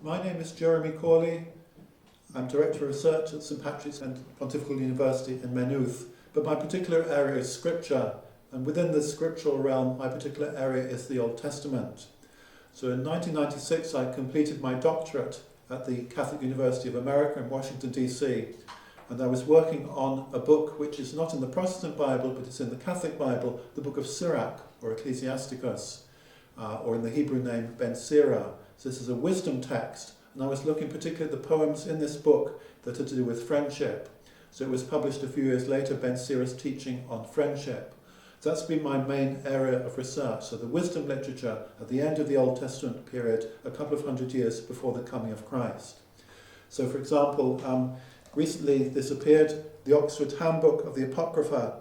My name is Jeremy Corley. I'm Director of Research at St Patrick's and Pontifical University in Maynooth, but my particular area is Scripture, and within the scriptural realm, my particular area is the Old Testament. So in 1996, I completed my doctorate at the Catholic University of America in Washington, D.C., and I was working on a book which is not in the Protestant Bible, but it's in the Catholic Bible, the book of Sirach, or Ecclesiasticus, or in the Hebrew name Ben Sira. So this is a wisdom text, and I was looking particularly at the poems in this book that are to do with friendship. So it was published a few years later, Ben Sira's teaching on friendship. So that's been my main area of research. So the wisdom literature at the end of the Old Testament period, a couple of hundred years before the coming of Christ. So for example, recently this appeared, the Oxford Handbook of the Apocrypha,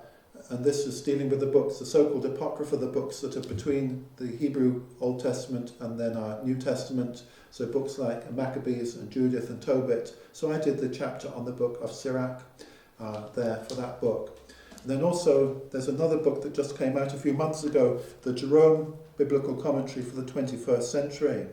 and this is dealing with the books, the so-called Apocrypha, the books that are between the Hebrew Old Testament and then our New Testament, so books like Maccabees and Judith and Tobit. So I did the chapter on the book of Sirach there for that book. And then also there's another book that just came out a few months ago, the Jerome Biblical Commentary for the 21st Century.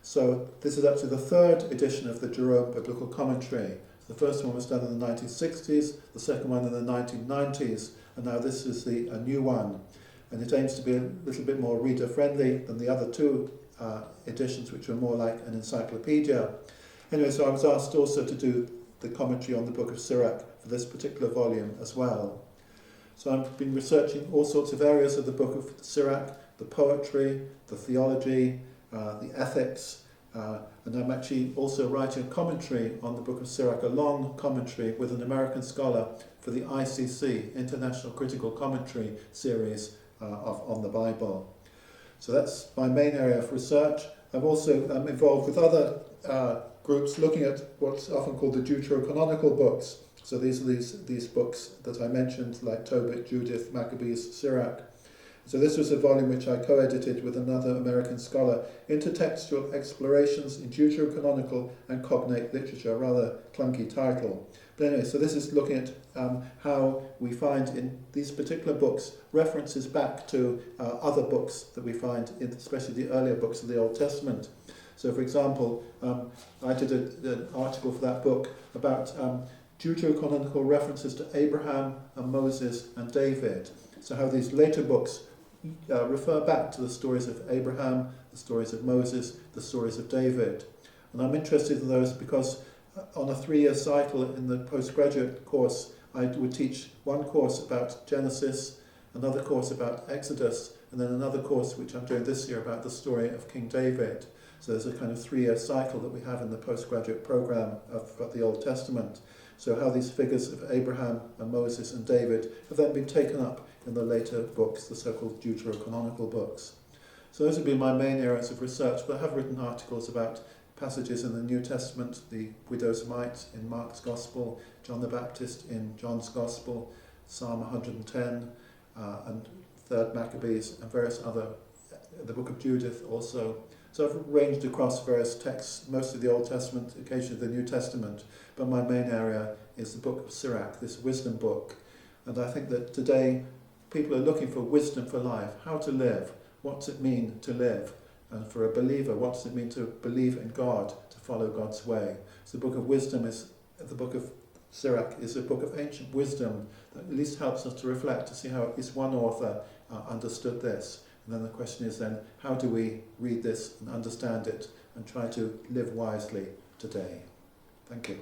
So this is actually the third edition of the Jerome Biblical Commentary. The first one was done in the 1960s, the second one in the 1990s, and now this is a new one. And it aims to be a little bit more reader-friendly than the other two editions, which were more like an encyclopedia. Anyway, so I was asked also to do the commentary on the book of Sirach for this particular volume as well. So I've been researching all sorts of areas of the book of Sirach, the poetry, the theology, the ethics, and I'm actually also writing a commentary on the book of Sirach, a long commentary with an American scholar for the ICC, International Critical Commentary Series on the Bible. So that's my main area of research. I'm also involved with other groups looking at what's often called the deuterocanonical books. So these are these books that I mentioned, like Tobit, Judith, Maccabees, Sirach. So this was a volume which I co-edited with another American scholar, Intertextual Explorations in Deuterocanonical and Cognate Literature, a rather clunky title. But anyway, so this is looking at how we find in these particular books references back to other books that we find, especially the earlier books of the Old Testament. So for example, I did an article for that book about deuterocanonical references to Abraham and Moses and David. So how these later books refer back to the stories of Abraham, the stories of Moses, the stories of David. And I'm interested in those because on a 3-year cycle in the postgraduate course, I would teach one course about Genesis, another course about Exodus, and then another course which I'm doing this year about the story of King David. So there's a kind of 3-year cycle that we have in the postgraduate program of the Old Testament. So how these figures of Abraham and Moses and David have then been taken up in the later books, the so-called deuterocanonical books. So those have been my main areas of research, but I have written articles about passages in the New Testament, the widow's mite in Mark's Gospel, John the Baptist in John's Gospel, Psalm 110, and 3rd Maccabees, and various other, the book of Judith also. So I've ranged across various texts, mostly the Old Testament, occasionally the New Testament, but my main area is the book of Sirach, this wisdom book. And I think that today people are looking for wisdom for life, how to live, what does it mean to live? And for a believer, what does it mean to believe in God, to follow God's way? So the book of wisdom is, the book of Sirach is a book of ancient wisdom that at least helps us to reflect, to see how at least one author understood this. And then the question is then, how do we read this and understand it and try to live wisely today? Thank you.